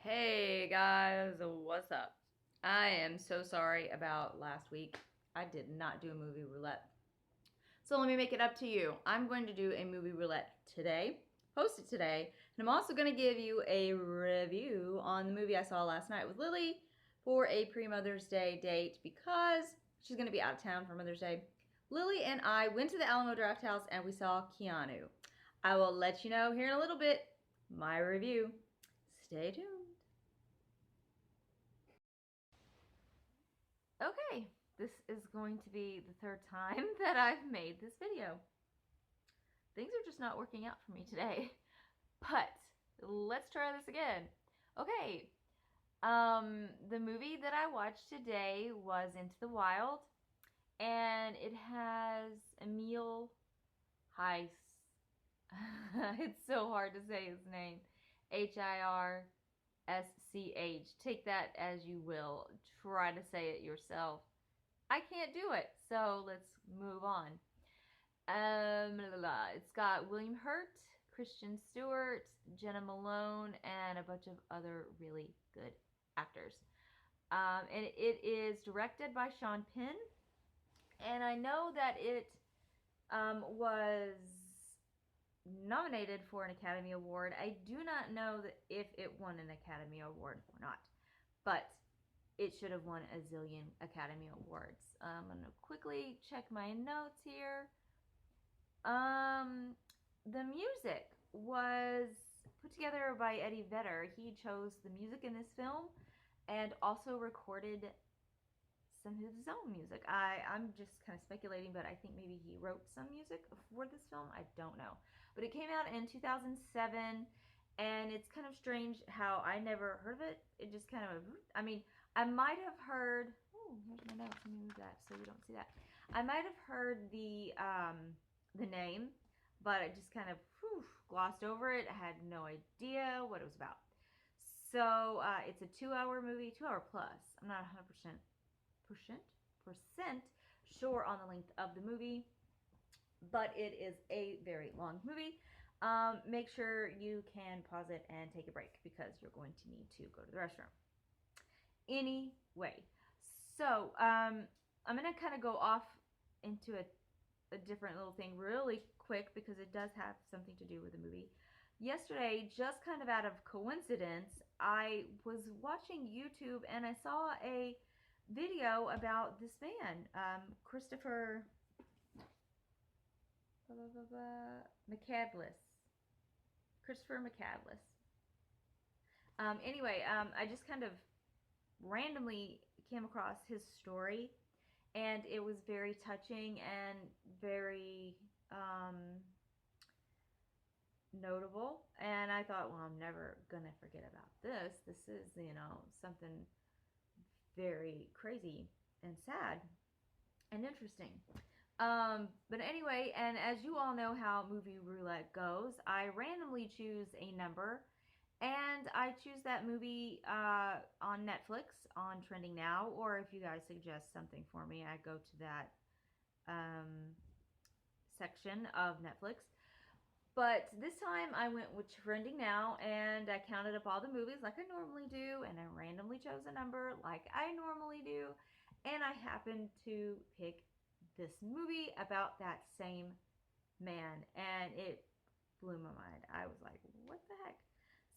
Hey guys, what's up? I am so sorry about last week. I did not do a movie roulette. So let me make it up to you. I'm going to do a movie roulette today, post it today, and I'm also going to give you a review on the movie I saw last night with Lily for a pre-Mother's Day date because she's going to be out of town for Mother's Day. Lily and I went to the Alamo Drafthouse and we saw Keanu. I will let you know here in a little bit my review. Stay tuned. Okay, this is going to be the third time that I've made this video. Things are just not working out for me today. But let's try this again. Okay, the movie that I watched today was Into the Wild, and it has Emil Heiss. It's so hard to say his name. Hirsch. Take that as you will. Try to say it yourself. I can't do it, so let's move on. It's got William Hurt, Christian Stewart, Jenna Malone, and a bunch of other really good actors. And it is directed by Sean Penn, and I know that it was nominated for an Academy Award. I do not know that if it won an Academy Award or not, but it should have won a zillion Academy Awards. I'm going to quickly check my notes here. The music was put together by Eddie Vedder. He chose the music in this film and also recorded some of his own music. I'm just kind of speculating, but I think maybe he wrote some music for this film. I don't know. But it came out in 2007, and it's kind of strange how I never heard of it. It just kind of, I mean, I might have heard, oh, here's my notes. Let me move that so you don't see that. I might have heard the name, but I just kind of glossed over it. I had no idea what it was about. So it's a 2 hour movie, 2 hour plus. I'm not 100% percent sure on the length of the movie, but it is a very long movie. Make sure you can pause it and take a break because you're going to need to go to the restroom. Anyway, so I'm going to kind of go off into a different little thing really quick because it does have something to do with the movie. Yesterday, just kind of out of coincidence, I was watching YouTube and I saw a video about this man, Christopher McCandless. Christopher McCandless. Anyway, I just kind of randomly came across his story, and it was very touching and very notable. And I thought, well, I'm never gonna forget about this. This is, something very crazy and sad and interesting. But anyway, and as you all know how movie roulette goes, I randomly choose a number and I choose that movie on Netflix on Trending Now, or if you guys suggest something for me, I go to that section of Netflix. But this time I went with Trending Now and I counted up all the movies like I normally do, and I randomly chose a number like I normally do, and I happened to pick this movie about that same man, and it blew my mind. I was like, what the heck?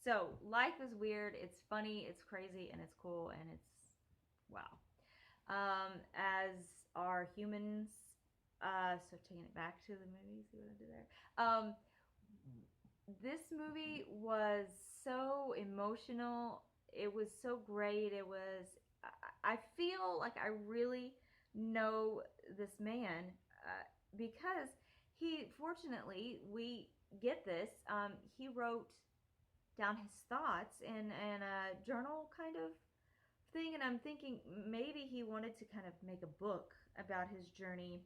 So life is weird, it's funny, it's crazy, and it's cool, and it's wow. As are humans. So taking it back to the movie, see what I did there. This movie was so emotional. It was so great. It was, I feel like I really know this man because fortunately, we get this. He wrote down his thoughts in a journal kind of thing, and I'm thinking maybe he wanted to kind of make a book about his journey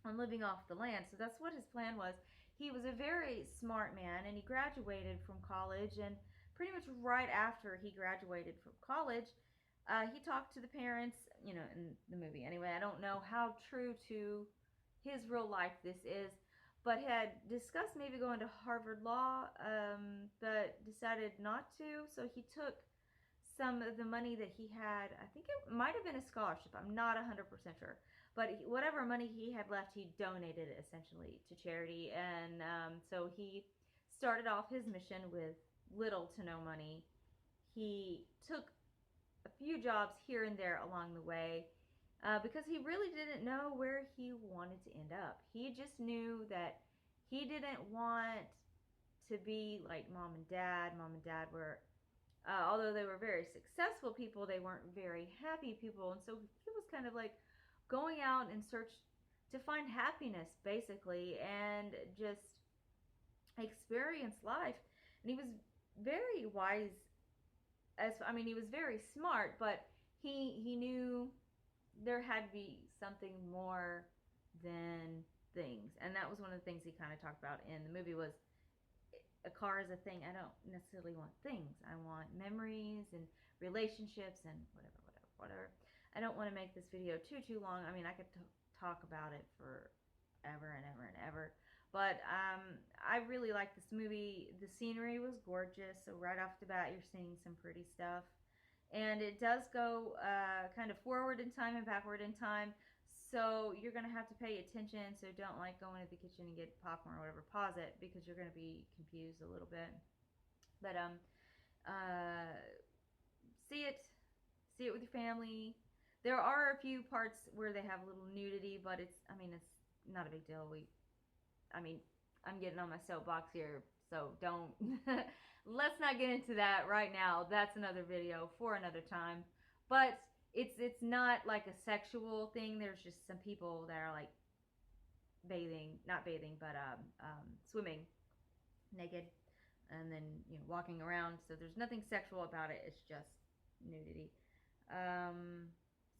on living off the land. So that's what his plan was. He was a very smart man, and he graduated from college, and pretty much right after he graduated from college, he talked to the parents, in the movie anyway. I don't know how true to his real life this is, but had discussed maybe going to Harvard Law, but decided not to. So he took some of the money that he had. I think it might have been a scholarship. I'm not 100% sure. But whatever money he had left, he donated it essentially to charity. And so he started off his mission with little to no money. He took a few jobs here and there along the way because he really didn't know where he wanted to end up. He just knew that he didn't want to be like mom and dad. Mom and dad were, although they were very successful people, they weren't very happy people. And so he was kind of like going out in search to find happiness, basically, and just experience life. And he was very wise. He was very smart, but he knew there had to be something more than things. And that was one of the things he kind of talked about in the movie was a car is a thing. I don't necessarily want things. I want memories and relationships and whatever. I don't want to make this video too long. I mean, I could talk about it for ever and ever and ever. But I really like this movie. The scenery was gorgeous. So right off the bat, you're seeing some pretty stuff. And it does go kind of forward in time and backward in time. So you're going to have to pay attention. So don't like go into the kitchen and get popcorn or whatever. Pause it because you're going to be confused a little bit. But see it with your family. There are a few parts where they have a little nudity, but it's not a big deal. I'm getting on my soapbox here, so don't. Let's not get into that right now. That's another video for another time. But it's not like a sexual thing. There's just some people that are like not bathing, but swimming naked, and then walking around. So there's nothing sexual about it. It's just nudity.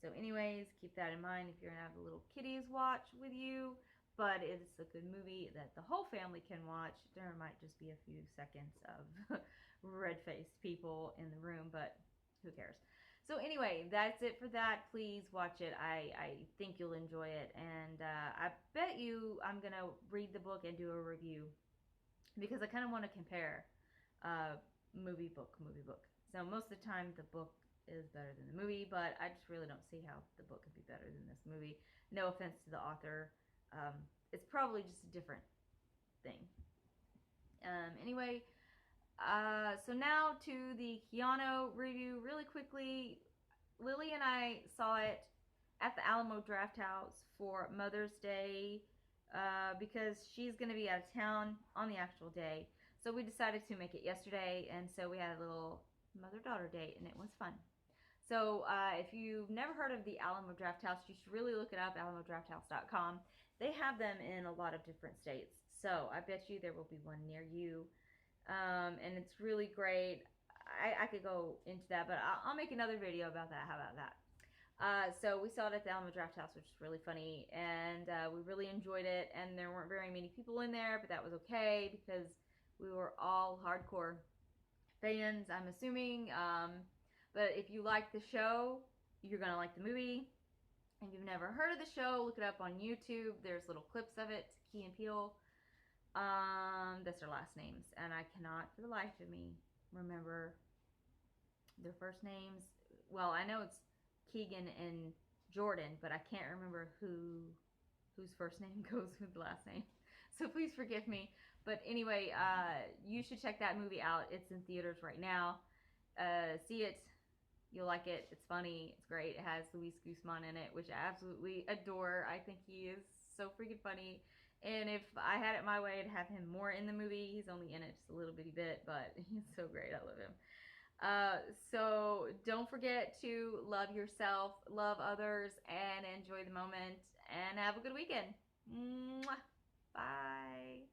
So anyways, keep that in mind if you're gonna have the little kiddies watch with you. But it's a good movie that the whole family can watch. There might just be a few seconds of red-faced people in the room, but who cares? So anyway, that's it for that. Please watch it. I think you'll enjoy it. And I bet you I'm going to read the book and do a review because I kind of want to compare movie book. So most of the time the book is better than the movie, but I just really don't see how the book could be better than this movie. No offense to the author. It's probably just a different thing. Anyway, so now to the Keanu review really quickly. Lily and I saw it at the Alamo Drafthouse for Mother's Day because she's going to be out of town on the actual day. So we decided to make it yesterday, and so we had a little mother-daughter date, and it was fun. So if you've never heard of the Alamo Drafthouse, you should really look it up, alamodrafthouse.com. They have them in a lot of different states. So I bet you there will be one near you. And it's really great. I could go into that, but I'll make another video about that. How about that? So we saw it at the Alamo Drafthouse, which is really funny. And we really enjoyed it. And there weren't very many people in there, but that was okay because we were all hardcore fans, I'm assuming. But if you like the show, you're going to like the movie. If you've never heard of the show, look it up on YouTube. There's little clips of it. Key and Peele. That's their last names. And I cannot, for the life of me, remember their first names. Well, I know it's Keegan and Jordan, but I can't remember whose first name goes with the last name. So please forgive me. But anyway, you should check that movie out. It's in theaters right now. See it. You'll like it. It's funny. It's great. It has Luis Guzman in it, which I absolutely adore. I think he is so freaking funny. And if I had it my way, I'd have him more in the movie. He's only in it just a little bitty bit, but he's so great. I love him. So don't forget to love yourself, love others, and enjoy the moment. And have a good weekend. Mwah. Bye.